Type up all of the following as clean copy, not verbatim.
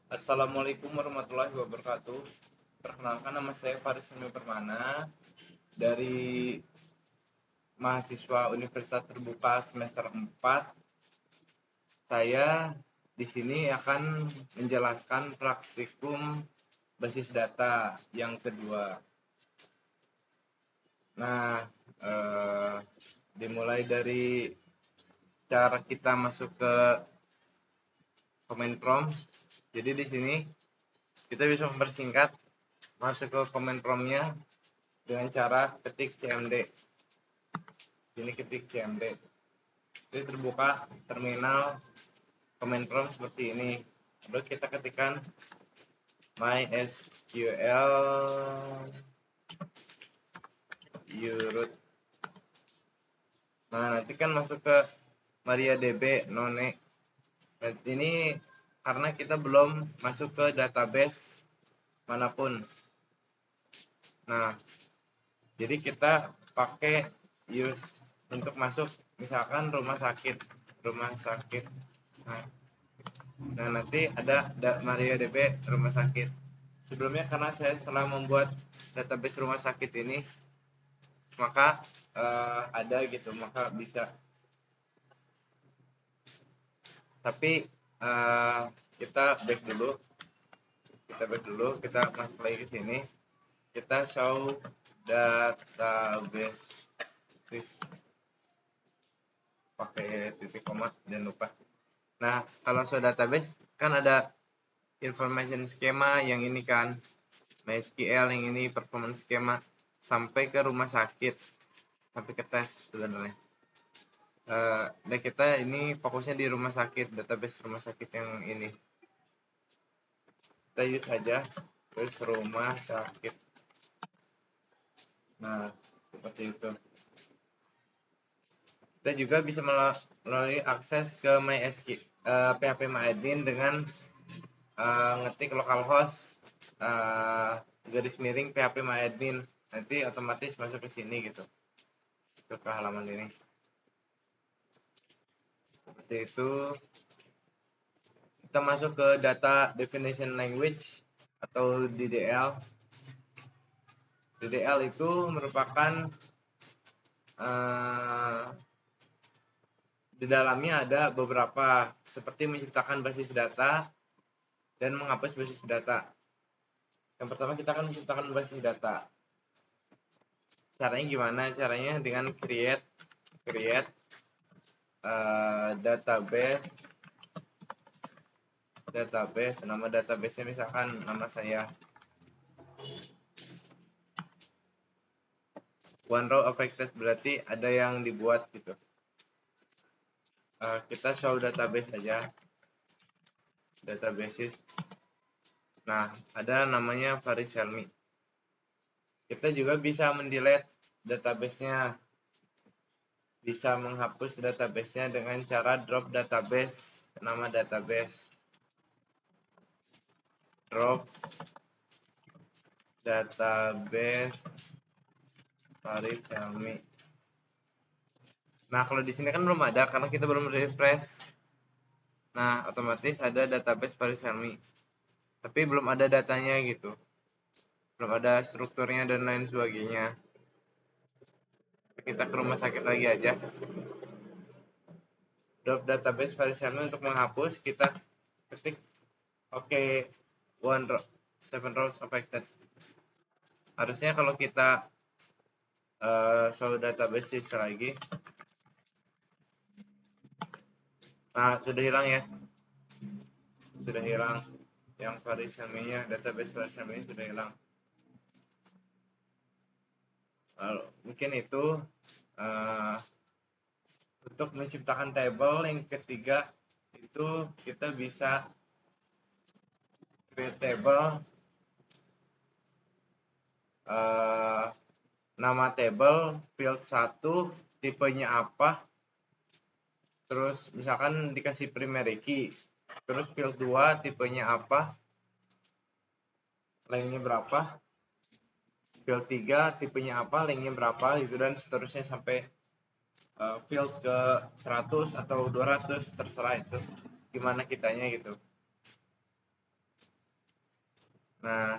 Assalamualaikum warahmatullahi wabarakatuh. Perkenalkan, nama saya Faris Semi Permana dari mahasiswa Universitas Terbuka semester 4. Saya di sini akan menjelaskan praktikum basis data yang kedua. Nah, dimulai dari cara kita masuk ke command prompt. Jadi di sini kita bisa mempersingkat masuk ke command prompt-nya dengan cara ketik cmd. Ini ketik cmd. Jadi terbuka terminal command prompt seperti ini. Lalu kita ketikkan mysql uroot. Nah, nanti kan masuk ke MariaDB none. Nah, ini karena kita belum masuk ke database manapun. Nah, jadi kita pakai use untuk masuk misalkan rumah sakit. Nah, nanti ada MariaDB rumah sakit. Sebelumnya karena saya setelah membuat database rumah sakit ini, maka ada gitu, maka bisa. Tapi kita back dulu, kita masuk lagi ke sini. Kita show database pakai titik koma, jangan lupa. Nah, kalau show database kan ada information schema yang ini kan, MySQL yang ini performance schema sampai ke rumah sakit, sampai ke tes sebenarnya. Dan kita ini fokusnya di rumah sakit, database rumah sakit yang ini. Kita use saja terus rumah sakit. Nah, seperti itu. Kita juga bisa melalui akses ke phpMyAdmin dengan ngetik localhost garis miring phpMyAdmin. Nanti otomatis masuk ke sini gitu, ke halaman ini. Seperti itu. Kita masuk ke data definition language atau DDL. DDL itu merupakan di dalamnya ada beberapa, seperti menciptakan basis data dan menghapus basis data. Yang pertama kita akan menciptakan basis data. Caranya gimana? Caranya dengan create database. Nama database-nya misalkan nama saya. One row affected berarti ada yang dibuat gitu. Kita show database aja. Databases. Nah, ada namanya Faris Helmi. Kita juga bisa mendelete database-nya. Bisa menghapus database-nya dengan cara drop database, nama database. Drop database Faris Helmi. Nah, kalau di sini kan belum ada karena kita belum refresh. Nah, otomatis ada database Faris Helmi. Tapi belum ada datanya gitu. Belum ada strukturnya dan lain sebagainya. Kita ke rumah sakit lagi aja. Drop database Faris Helmi untuk menghapus, kita ketik oke, one row, 7 rows affected. Harusnya kalau kita show database lagi. Nah, sudah hilang ya. Sudah hilang. Yang Faris Helmi-nya, database Faris Helmi sudah hilang. Mungkin itu untuk menciptakan table. Yang ketiga itu kita bisa create table, nama table, field 1, tipenya apa, terus misalkan dikasih primary key, terus field 2 tipenya apa, lengthnya berapa, field 3 tipenya apa, lengthnya berapa gitu, dan seterusnya sampai field ke 100 atau 200, terserah itu gimana kitanya gitu. Nah,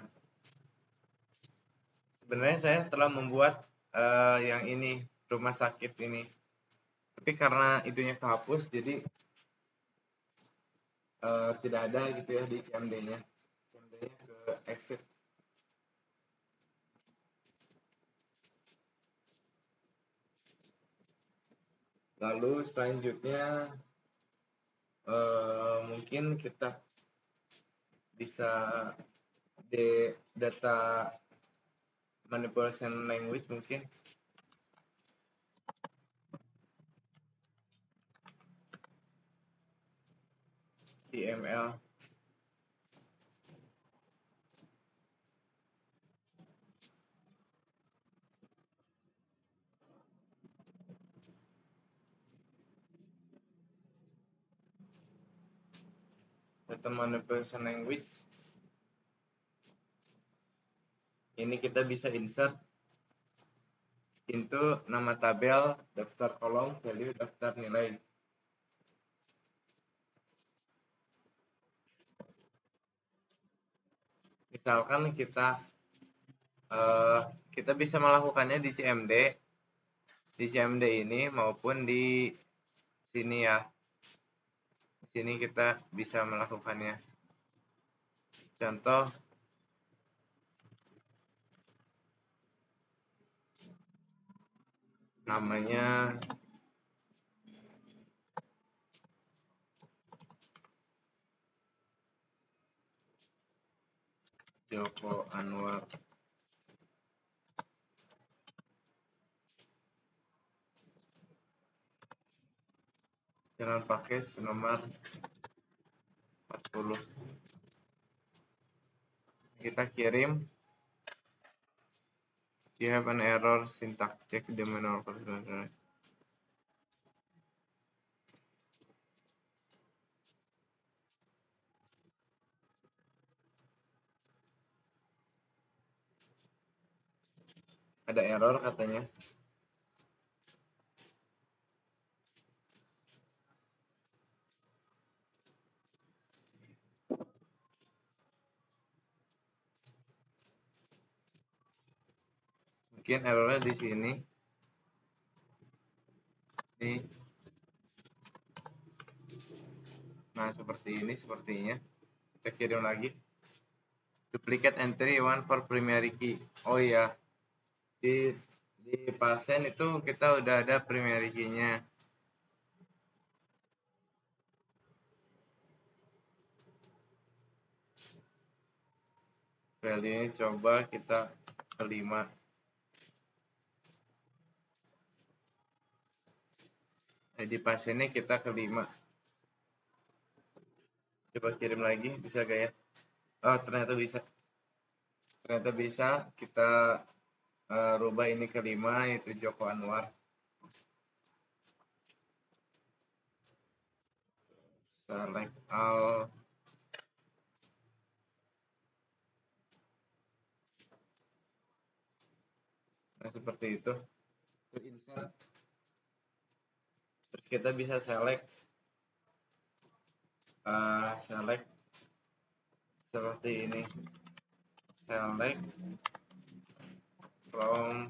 sebenarnya saya telah membuat yang ini, rumah sakit ini, tapi karena itunya kehapus, jadi tidak ada gitu ya di CMD-nya. CMD-nya ke exit. Lalu selanjutnya mungkin kita bisa data manipulation language mungkin. DML. Data manipulation language. Ini kita bisa insert into nama tabel, daftar kolom, value, daftar nilai. Misalkan kita bisa melakukannya di CMD ini maupun di sini ya. Di sini kita bisa melakukannya. Contoh namanya Joko Anwar. Jangan pakai nomor 40. Kita kirim. You have an error syntax, check the manual version. Ada error katanya. Mungkin errornya di sini. Nih. Nah, seperti ini sepertinya. Kita kirim lagi. Duplicate entry one for primary key. Oh iya. Di pasien itu kita udah ada primary key-nya. Value-nya coba kita ke 5. Di pasiennya kita ke 5. Coba kirim lagi, bisa gak ya? Oh, ternyata bisa. Ternyata bisa. Kita rubah ini ke 5, yaitu Joko Anwar. Select all. Nah, seperti itu. Insert. Terus kita bisa select seperti ini. Select from,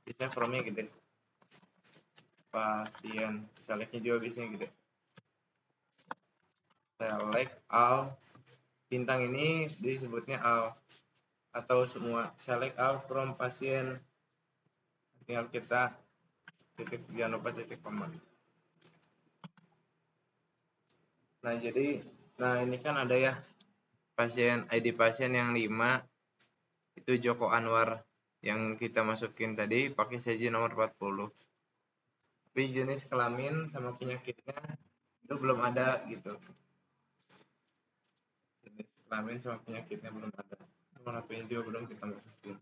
bisa from-nya gede. Pasien. Select-nya juga bisa gede. Select all. Bintang ini disebutnya all atau semua. Select all from pasien. Tinggal kita titik, jangan lupa titik koma. Nah, jadi ini kan ada ya pasien, ID pasien yang 5 itu Joko Anwar yang kita masukin tadi pakai saja nomor 40. Tapi jenis kelamin sama penyakitnya itu belum ada gitu. Jenis kelamin sama penyakitnya belum ada. Nomor HP-nya juga belum kita masukin.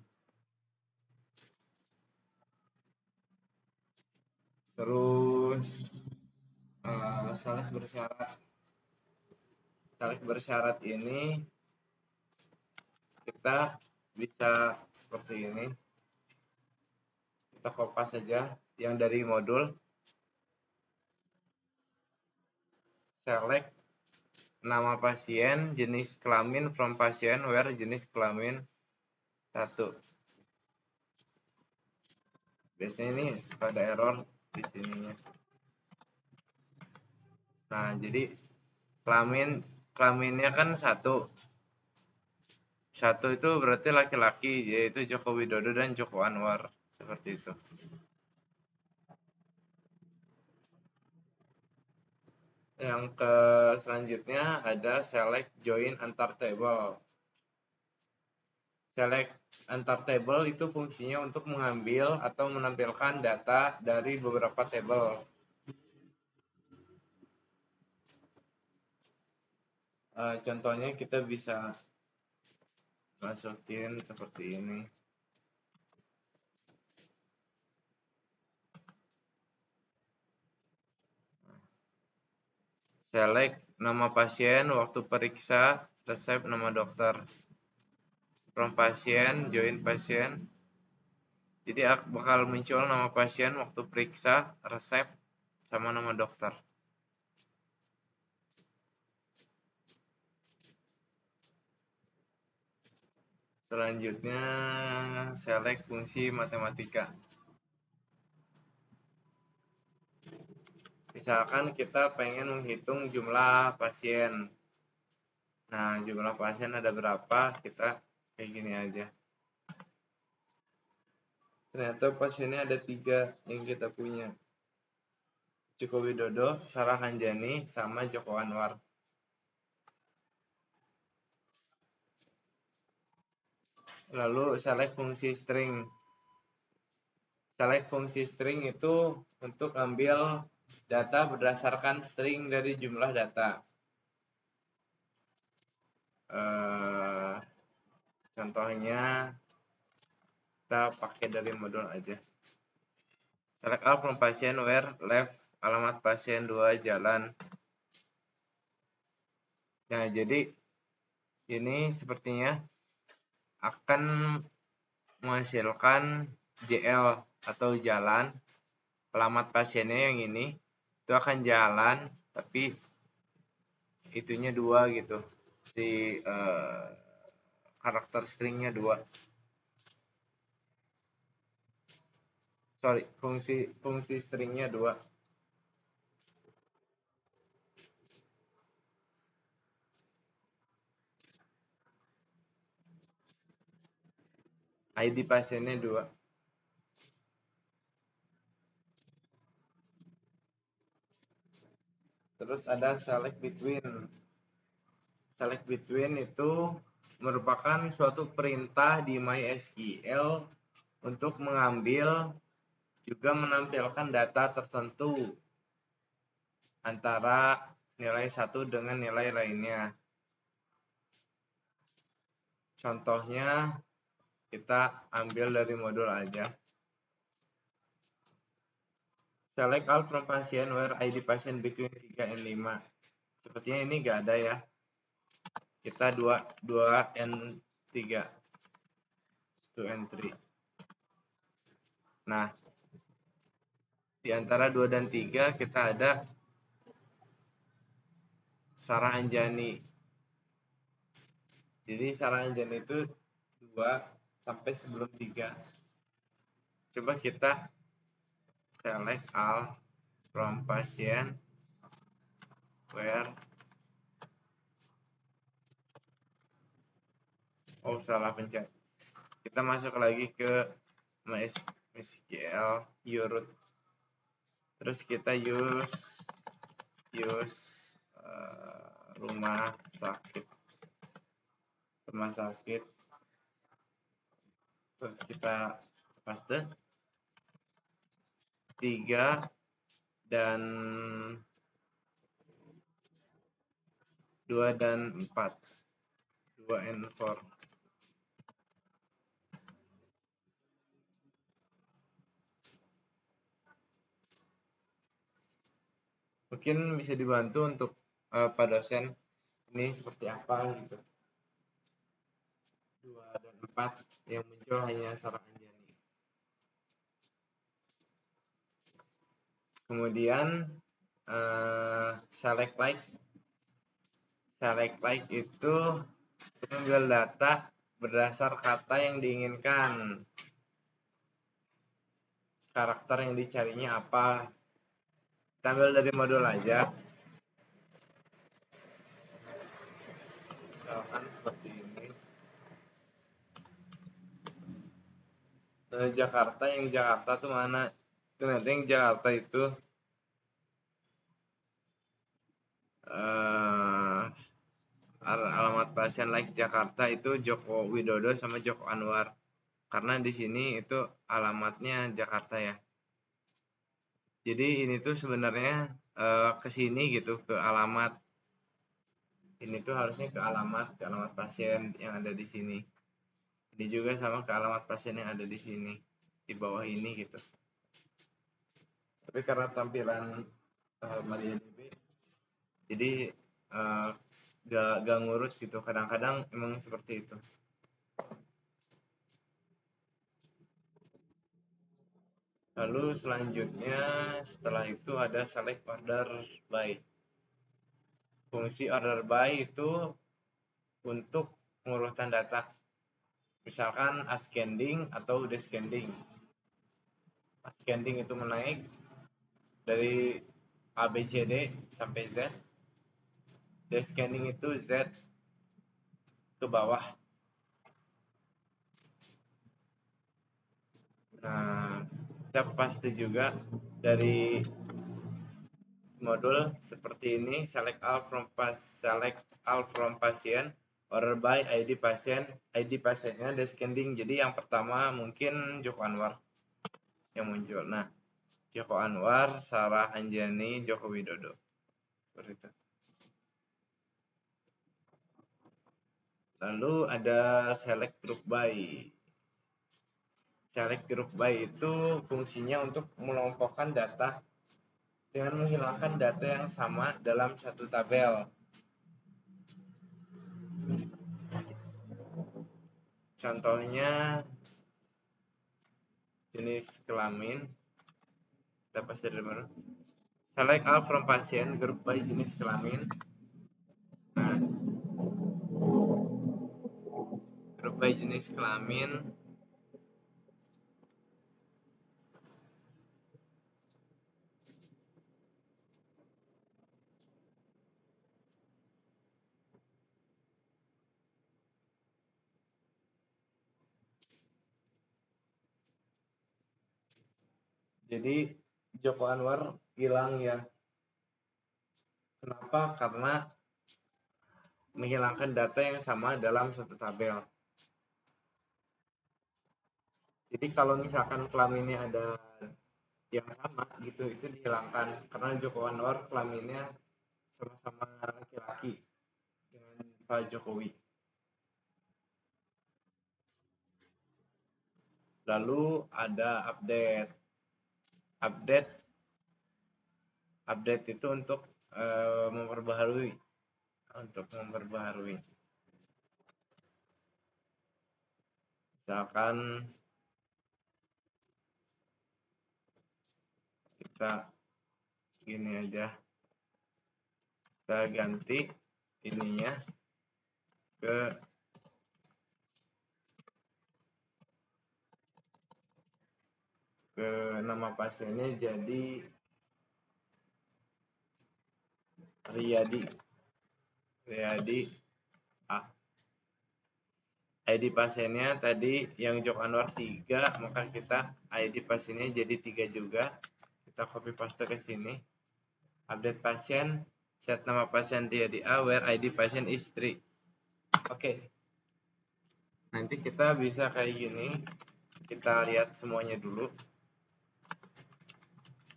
Terus syarat bersyarat. Syarat bersyarat ini kita bisa seperti ini. Kita kopas saja yang dari modul. Select nama pasien, jenis kelamin, from pasien, where jenis kelamin 1. Biasanya ini suka ada error di sininya. Nah, jadi kelaminnya kan 1. 1 itu berarti laki-laki, yaitu Joko Widodo dan Joko Anwar. Seperti itu. Yang ke selanjutnya ada select join antar table. Select antar table itu fungsinya untuk mengambil atau menampilkan data dari beberapa table. Contohnya kita bisa masukin seperti ini. Select nama pasien, waktu periksa, resep, nama dokter. From pasien, join pasien. Jadi bakal muncul nama pasien, waktu periksa, resep, sama nama dokter. Selanjutnya, select fungsi matematika. Misalkan kita pengen menghitung jumlah pasien. Nah, jumlah pasien ada berapa? Kita kayak gini aja. Ternyata pasiennya ada 3 yang kita punya. Joko Widodo, Sarah Hanjani, sama Joko Anwar. Lalu select fungsi string. Select fungsi string itu untuk ambil data berdasarkan string dari jumlah data. Contohnya kita pakai dari modul aja. Select all from pasien where left alamat pasien 2 jalan. Nah, jadi ini sepertinya akan menghasilkan JL atau jalan. Alamat pasiennya yang ini itu akan jalan, tapi itunya 2 gitu. Si karakter stringnya 2. Sorry, fungsi stringnya 2. ID pasiennya 2. Terus ada select between. Select between itu merupakan suatu perintah di MySQL untuk mengambil juga menampilkan data tertentu antara nilai 1 dengan nilai lainnya. Contohnya kita ambil dari modul aja. Select all from pasien where ID pasien between 3 and 5. Sepertinya ini enggak ada ya. Kita 2 and 3. 2 and 3. Nah, di antara 2 dan 3 kita ada Sarah Anjani. Jadi Sarah Anjani itu 2 sampai sebelum 3. Coba kita select all from pasien where salah pencet. Kita masuk lagi ke MySQL root. Terus kita use rumah sakit. Terus kita paste 3 dan 2 dan 4. 2 and 4. Mungkin bisa dibantu untuk Pak dosen ini seperti apa gitu. 2 dan 4 yang muncul hanya Sarah Anjani. Kemudian select like. Select like itu mengambil data berdasar kata yang diinginkan. Karakter yang dicarinya apa. Kita ambil dari modul aja. Misalkan seperti ini. Nah, Jakarta tuh mana? Itu nanti yang Jakarta itu alamat pasien like Jakarta itu Joko Widodo sama Joko Anwar. Karena di sini itu alamatnya Jakarta ya. Jadi ini tuh sebenarnya ke sini gitu, ke alamat. Ini tuh harusnya ke alamat pasien yang ada di sini. Ini juga sama ke alamat pasien yang ada di sini, di bawah ini gitu. Tapi karena tampilan MariaDB, jadi gak ngurus gitu. Kadang-kadang emang seperti itu. Lalu selanjutnya setelah itu ada select order by. Fungsi order by itu untuk pengurutan data. Misalkan ascending atau descending. Ascending itu menaik dari A, B, C, D sampai Z. Descending itu Z ke bawah. Nah, kita pasti juga dari modul seperti ini, select all from pasien, order by ID pasien, ID pasiennya descending. Jadi yang pertama mungkin Joko Anwar yang muncul. Nah, Joko Anwar, Sarah Anjani, Joko Widodo. Seperti itu. Lalu ada select group by. Select group by itu fungsinya untuk mengelompokkan data dengan menghilangkan data yang sama dalam satu tabel. Contohnya jenis kelamin. Kita pas dari mana? Select all from pasien, group by jenis kelamin. Nah, group by jenis kelamin. Jadi Joko Anwar hilang ya. Kenapa? Karena menghilangkan data yang sama dalam satu tabel. Jadi kalau misalkan kelaminnya ada yang sama gitu, itu dihilangkan karena Joko Anwar kelaminnya sama-sama laki-laki dengan Pak Jokowi. Lalu ada update. Update itu untuk memperbaharui. Misalkan kita gini aja. Kita ganti ininya ke nama pasiennya jadi Riyadi A. ID pasiennya tadi yang Joko Anwar 3, maka kita ID pasiennya jadi 3 juga. Kita copy paste ke sini. Update pasien, set nama pasien Riyadi A, where ID pasien is 3. Oke. Nanti kita bisa kayak gini. Kita lihat semuanya dulu.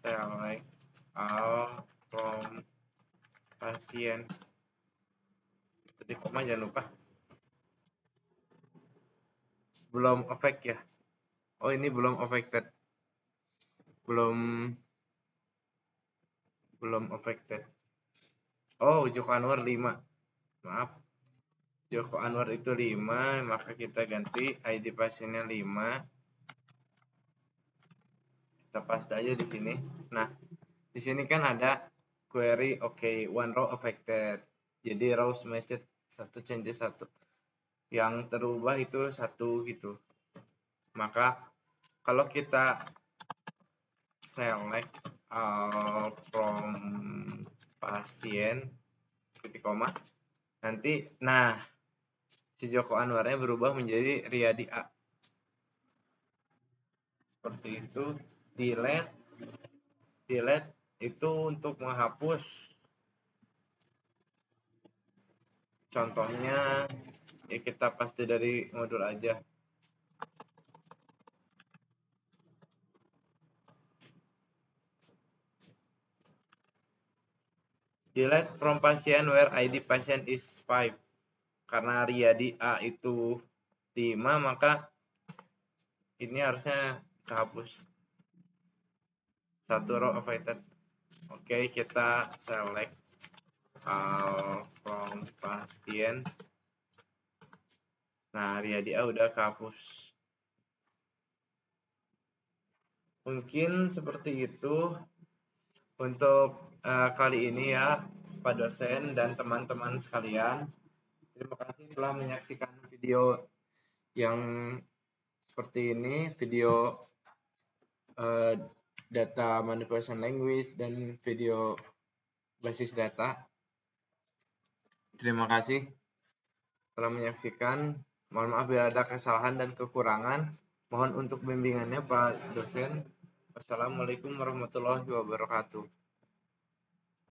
Select all from pasien. Jadi koma jangan lupa. Belum affect ya. Oh, ini belum affected. Belum affected. Oh, Joko Anwar 5. Maaf. Joko Anwar itu 5, maka kita ganti ID pasiennya 5. Kita paste aja di sini. Nah, di sini kan ada query, oke, one row affected. jadi rows matched satu changes satu, yang terubah itu satu gitu. Maka kalau kita select all from pasien titik koma, nanti nah si Joko Anwarnya berubah menjadi Riyadi A. Seperti itu. Delete itu untuk menghapus. Contohnya ya kita pasti dari modul aja. Delete from patient where ID patient is 5. Karena Riyadi A itu 5, maka ini harusnya kehapus. Satu row affected. Oke, kita select all from patient. Nah, Riyadi A udah kehapus. Mungkin seperti itu untuk kali ini ya, Pak dosen dan teman-teman sekalian. Terima kasih telah menyaksikan video yang seperti ini, video data manipulation language dan video basis data. Terima kasih telah menyaksikan. Mohon maaf bila ada kesalahan dan kekurangan. Mohon untuk bimbingannya Pak dosen. Wassalamualaikum warahmatullahi wabarakatuh.